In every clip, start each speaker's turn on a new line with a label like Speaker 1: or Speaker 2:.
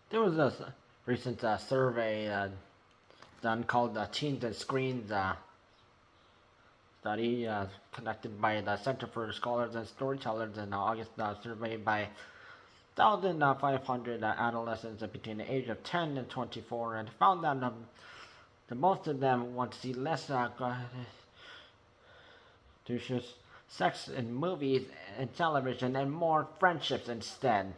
Speaker 1: There was a recent survey done called the Teens and Screens study conducted by the Center for Scholars and Storytellers in August, survey by 1,500 adolescents between the age of 10 and 24, and found that the most of them want to see less gratuitous sex in movies and television and more friendships instead.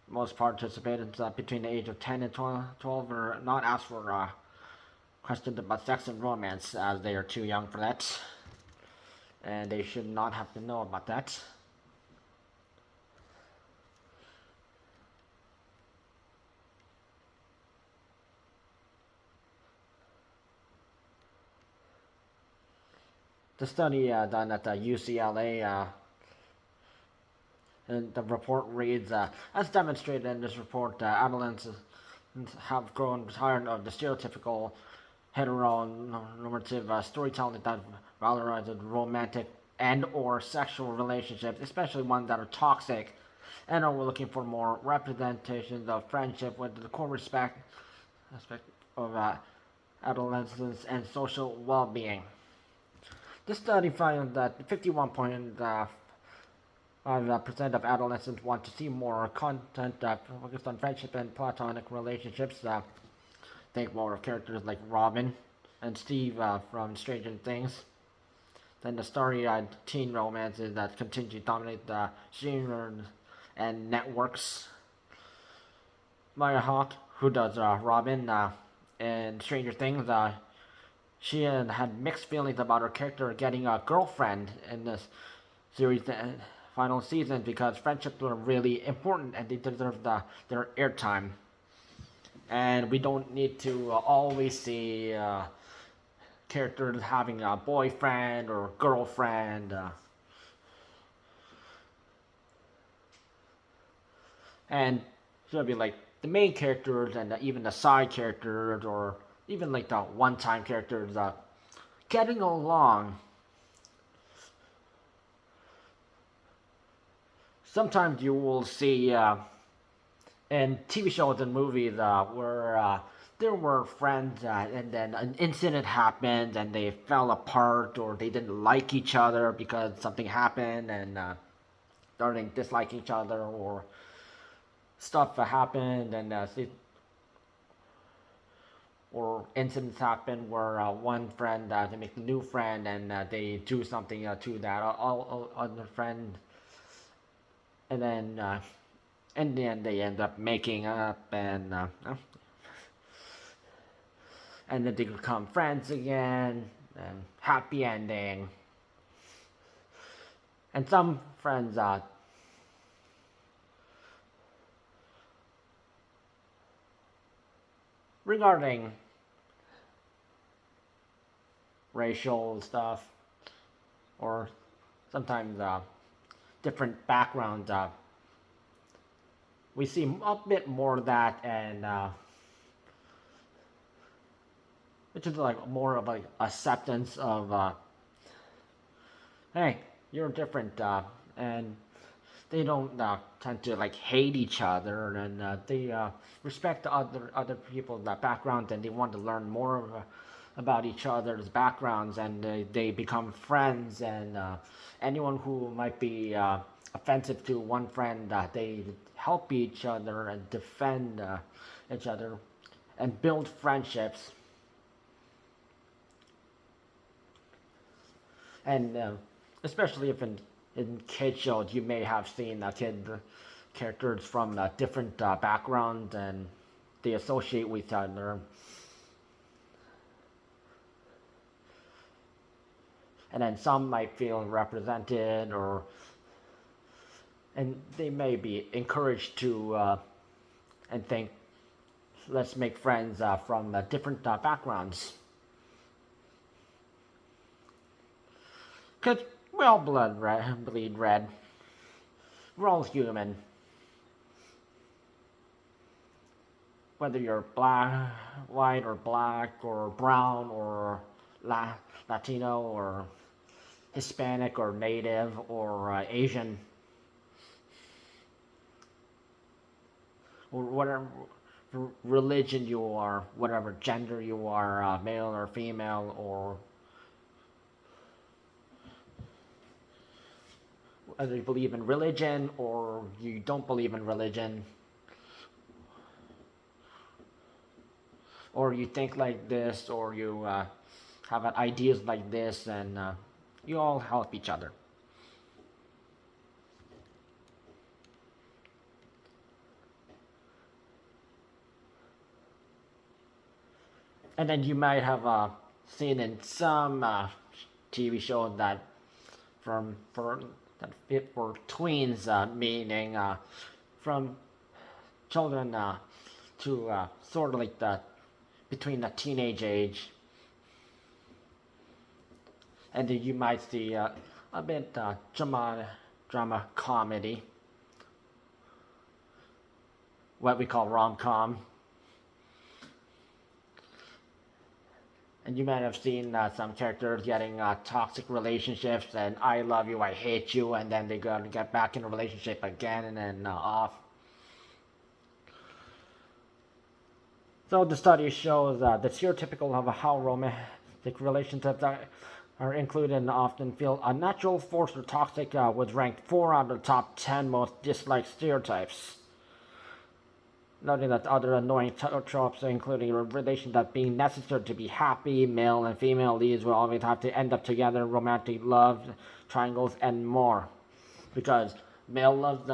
Speaker 1: Most participants between the age of 10 and 12 were not asked for questions about sex and romance, as they are too young for that, and they should not have to know about that. The study done at the UCLA, and the report reads, as demonstrated in this report, adolescents have grown tired of the stereotypical heteronormative storytelling that valorizes romantic and or sexual relationships, especially ones that are toxic, and are looking for more representations of friendship with the core aspect of adolescence and social well-being. This study found that 51.5% of adolescents want to see more content focused on friendship and platonic relationships. Think more of characters like Robin and Steve from Stranger Things than the starry-eyed teen romances that continue to dominate the streamers and networks. Maya Hawke, who does Robin in Stranger Things, she had mixed feelings about her character getting a girlfriend in this series final season because friendships were really important and they deserve their airtime. And we don't need to always see characters having a boyfriend or girlfriend. And should be like the main characters and even the side characters or even like the one-time characters getting along. Sometimes you will see in TV shows and movies where there were friends and then an incident happened and they fell apart or they didn't like each other because something happened and starting to dislike each other or stuff happened and or incidents happen where one friend they make a new friend and they do something to that other friend and then in the end they end up making up and then they become friends again and happy ending. And some friends regarding racial stuff or sometimes different backgrounds, we see a bit more of that and which is like more of like acceptance of hey, you're different and they don't tend to like hate each other and they respect other people's backgrounds and they want to learn more about each other's backgrounds and they become friends and anyone who might be offensive to one friend they help each other and defend each other and build friendships and especially if in kid shows you may have seen kid characters from different backgrounds and they associate with each other and then some might feel represented or and they may be encouraged to and think let's make friends from different backgrounds because we all bleed red. We're all human. Whether you're black, white, or black, or brown, or Latino, or Hispanic, or Native, or Asian, or whatever religion you are, whatever gender you are, male or female, or whether you believe in religion or you don't believe in religion, or you think like this, or you have ideas like this, and you all help each other. And then you might have seen in some TV show that that fit for tweens, meaning from children to sort of like the between the teenage age, and then you might see a bit drama comedy, what we call rom-com. And you might have seen some characters getting toxic relationships, and I love you, I hate you, and then they go to get back in a relationship again and then off. So the study shows the stereotypical of how romantic relationships are included and often feel unnatural, forced, or toxic, was ranked 4 out of the top 10 most disliked stereotypes. Noting that other annoying tropes, including a relation that being necessary to be happy, male and female leads will always have to end up together, romantic love triangles, and more. Because male loves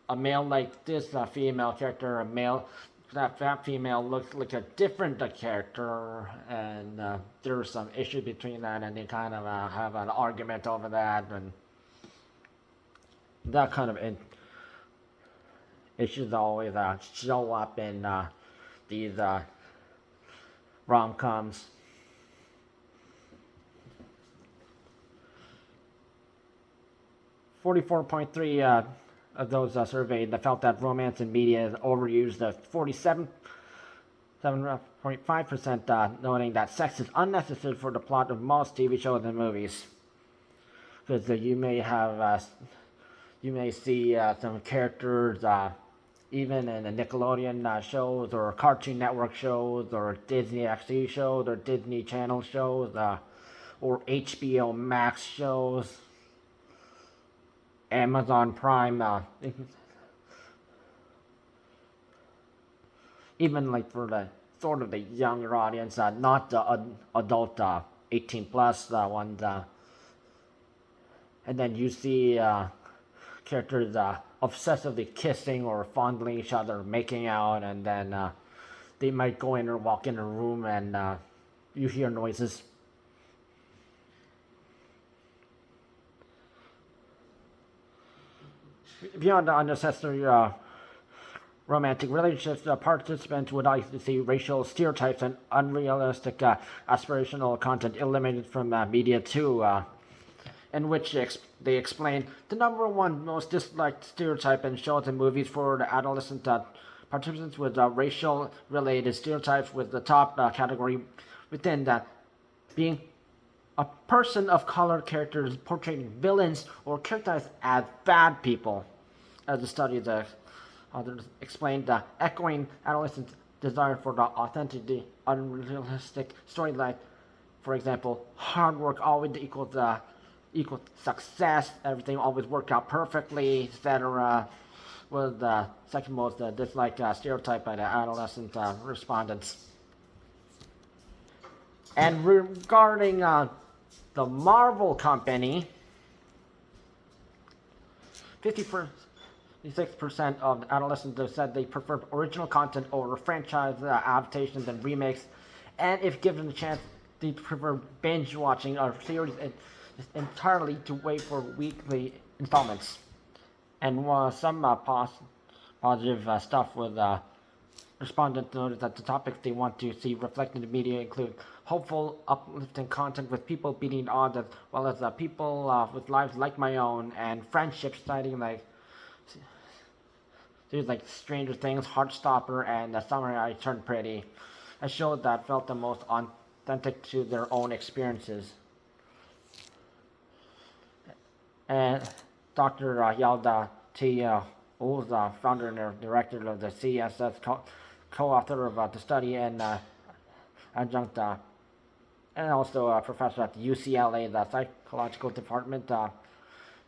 Speaker 1: a male like this, a female character, a male that female looks like a different character, and there's some issue between that, and they kind of have an argument over that, and that kind of issues always show up in these rom-coms. 44.3 of those surveyed that felt that romance in media is overused. 47.5% noting that sex is unnecessary for the plot of most TV shows and movies. Because you may see some characters even in the Nickelodeon shows, or Cartoon Network shows, or Disney XD shows, or Disney Channel shows, or HBO Max shows, Amazon Prime, even like for the sort of the younger audience, not the adult 18 plus ones. And then you see characters obsessively kissing or fondling each other, making out, and then they might go in or walk in a room and you hear noises. Beyond the unnecessary romantic relationships, participants would like to see racial stereotypes and unrealistic aspirational content eliminated from media too, in which they explain the number one most disliked stereotype in shows and movies for the adolescent participants with racial related stereotypes, with the top category within that being a person of color characters portraying villains or characterized as bad people. As the study others explained, echoing adolescents' desire for the authenticity, unrealistic storyline. For example, hard work always equals success, everything always worked out perfectly, etc. Was the second most disliked stereotype by the adolescent respondents. And regarding the Marvel company, 56% of adolescents said they preferred original content over franchise adaptations and remakes, and if given the chance, they prefer binge watching a series entirely to wait for weekly installments. And some positive stuff with respondents noted that the topics they want to see reflected in the media include hopeful, uplifting content with people beating odds, as well as people with lives like my own, and friendships citing like series like Stranger Things, Heartstopper, and The Summer I Turned Pretty, a show that felt the most authentic to their own experiences. And Dr. Yalda T. who's the founder and director of the CSS, co-author of the study, and adjunct, and also a professor at the UCLA, the psychological department,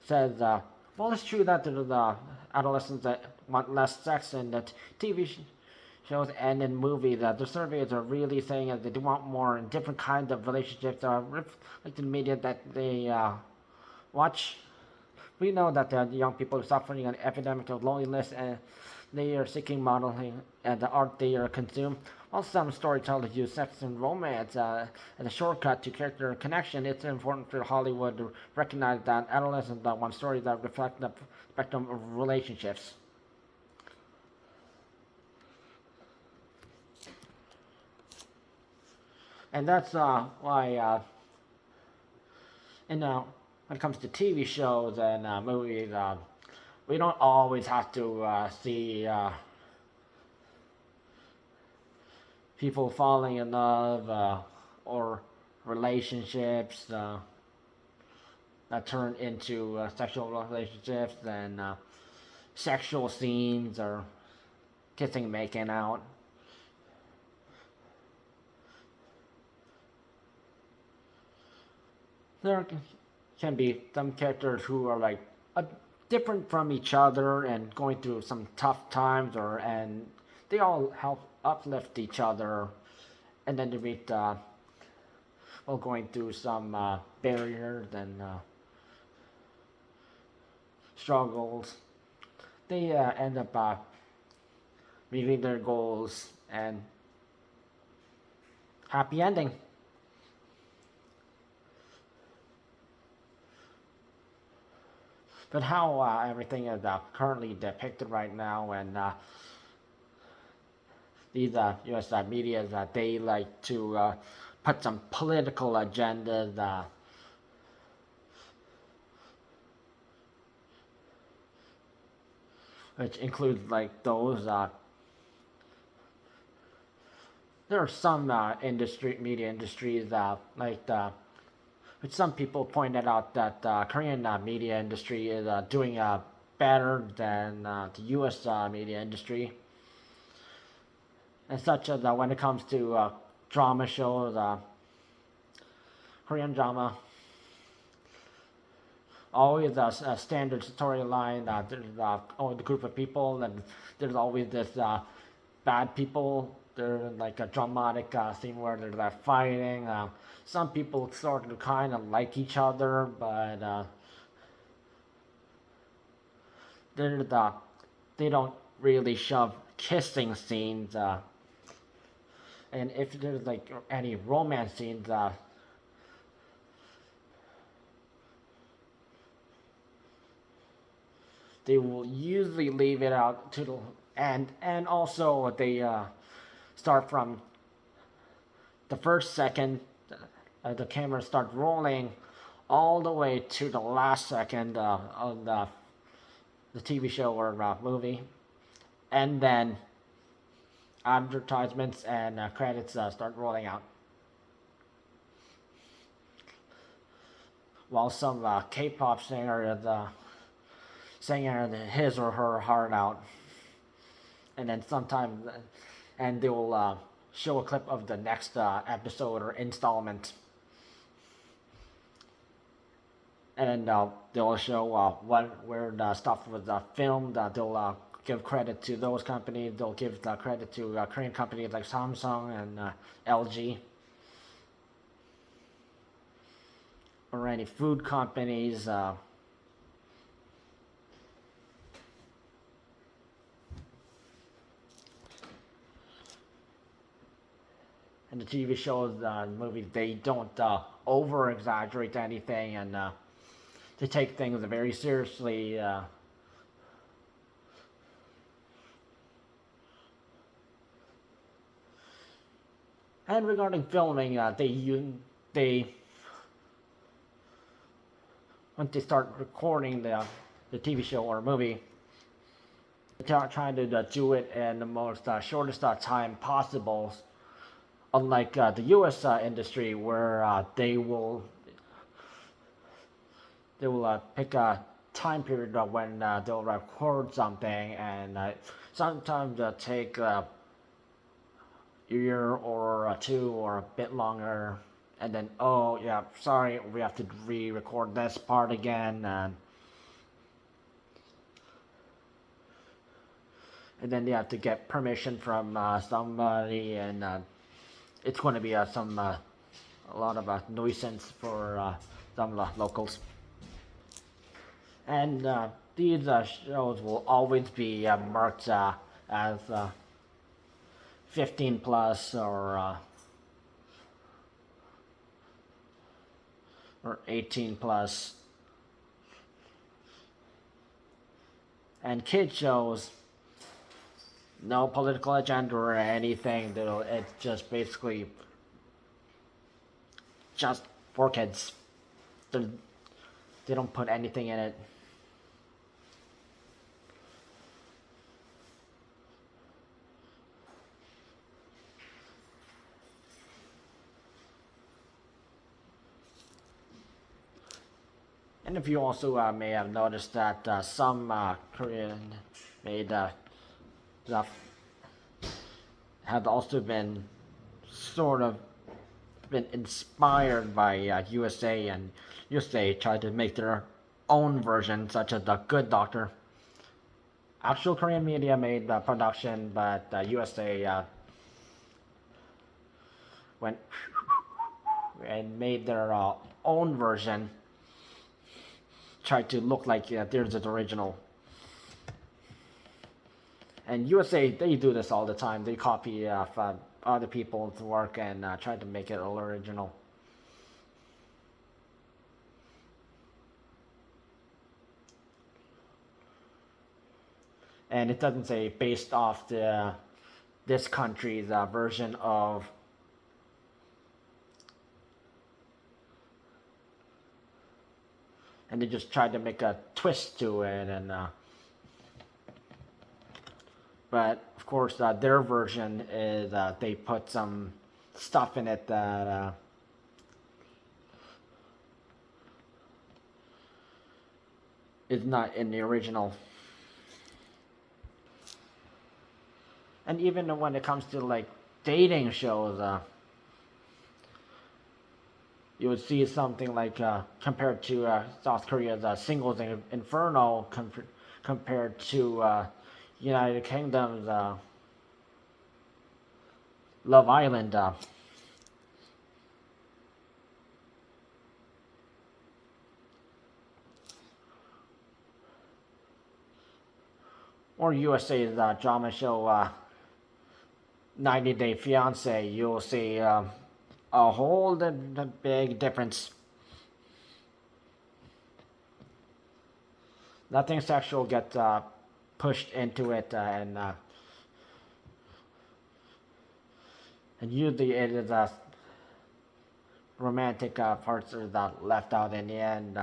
Speaker 1: says, well, it's true that there's adolescents that want less sex in the TV shows and in movies. The surveys are really saying that they do want more and different kinds of relationships, like the media that they watch. We know that the young people are suffering an epidemic of loneliness, and they are seeking modeling and the art they consume. While some storytellers use sex and romance as a shortcut to character connection, it's important for Hollywood to recognize that adolescents want stories that reflect the spectrum of relationships. And that's why, when it comes to TV shows and movies, we don't always have to see people falling in love or relationships that turn into sexual relationships and sexual scenes or kissing, making out. There can be some characters who are like different from each other and going through some tough times, and they all help uplift each other, and then they meet while going through some barriers and struggles. They end up meeting their goals and happy ending. But how everything is currently depicted right now, and these U.S. Media, they like to put some political agendas, which includes like those. There are some media industries like which some people pointed out that Korean media industry is doing better than the U.S. Media industry, and such as when it comes to drama shows, Korean drama, always a standard storyline. There's always a group of people, and there's always this bad people. There's like a dramatic scene where they're fighting. Some people sort of kind of like each other, but they don't really shove kissing scenes. And if there's like any romance scenes, they will usually leave it out to the end, and also they start from the first second the camera starts rolling all the way to the last second of the TV show or movie, and then advertisements and credits start rolling out. While some K-pop singer is singing his or her heart out, and then sometimes, and they will show a clip of the next episode or installment, and they'll show where the stuff was filmed. They'll give credit to those companies. They'll give the credit to Korean companies like Samsung and LG, or any food companies. And the TV shows, movies, they don't over exaggerate anything, and they take things very seriously. And regarding filming, they once they start recording the TV show or movie, they're trying to do it in the most shortest time possible. Unlike the U.S. Industry, where they will pick time period when they'll record something, and sometimes it'll take a year or two or a bit longer, and then, oh yeah, sorry, we have to re-record this part again, and then they have to get permission from somebody, and it's going to be a lot of nuisance for some locals. And these shows will always be marked as 15 plus or 18 plus. And kid shows, no political agenda or anything. It's just basically just for kids. They don't put anything in it. And if you also may have noticed that some Korean made stuff have also been sort of been inspired by USA, and USA tried to make their own version, such as The Good Doctor. Actual Korean media made the production, but USA went and made their own version, tried to look like theirs is original. And USA, they do this all the time. They copy other people's work and try to make it original. And it doesn't say based off this country's version of and they just tried to make a twist to it, and but of course their version is they put some stuff in it that is not in the original. And even when it comes to like dating shows, you would see something like compared to South Korea's Singles Inferno compared to United Kingdom's Love Island. Or USA's drama show 90 Day Fiancé, you'll see a whole big difference. Nothing sexual gets pushed into it, and usually it is romantic parts are left out in the end.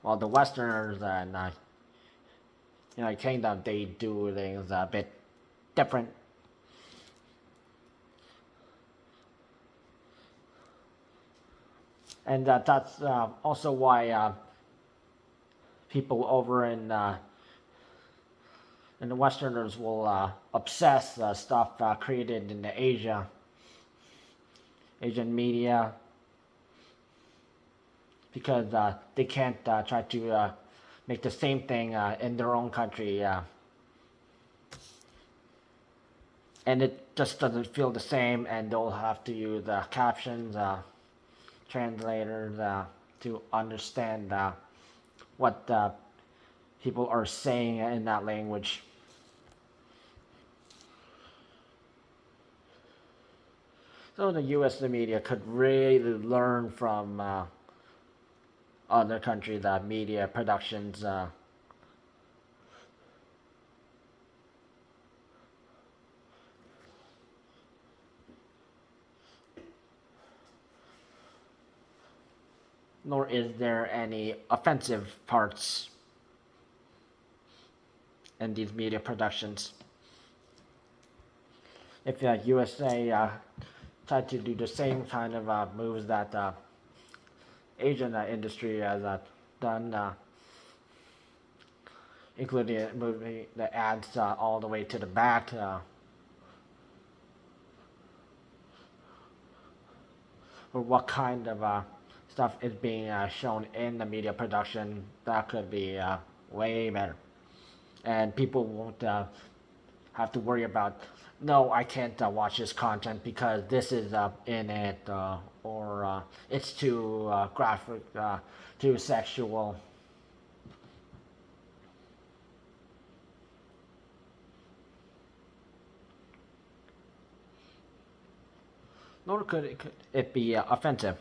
Speaker 1: While the Westerners and United Kingdom, they do things a bit different. And that's also why people over in the Westerners will obsess stuff created in the Asian media, because they can't try to make the same thing in their own country, and it just doesn't feel the same, and they'll have to use captions, translators to understand what people are saying in that language. So the U.S. media could really learn from other countries' media productions. Nor is there any offensive parts in these media productions. If USA tried to do the same kind of moves that Asian industry has done, including moving the ads all the way to the back. Or what kind of stuff is being shown in the media production, that could be way better. And people won't have to worry about, no, I can't watch this content because this is in it, or it's too graphic, too sexual. Nor could it be offensive.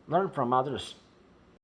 Speaker 1: Learn from others.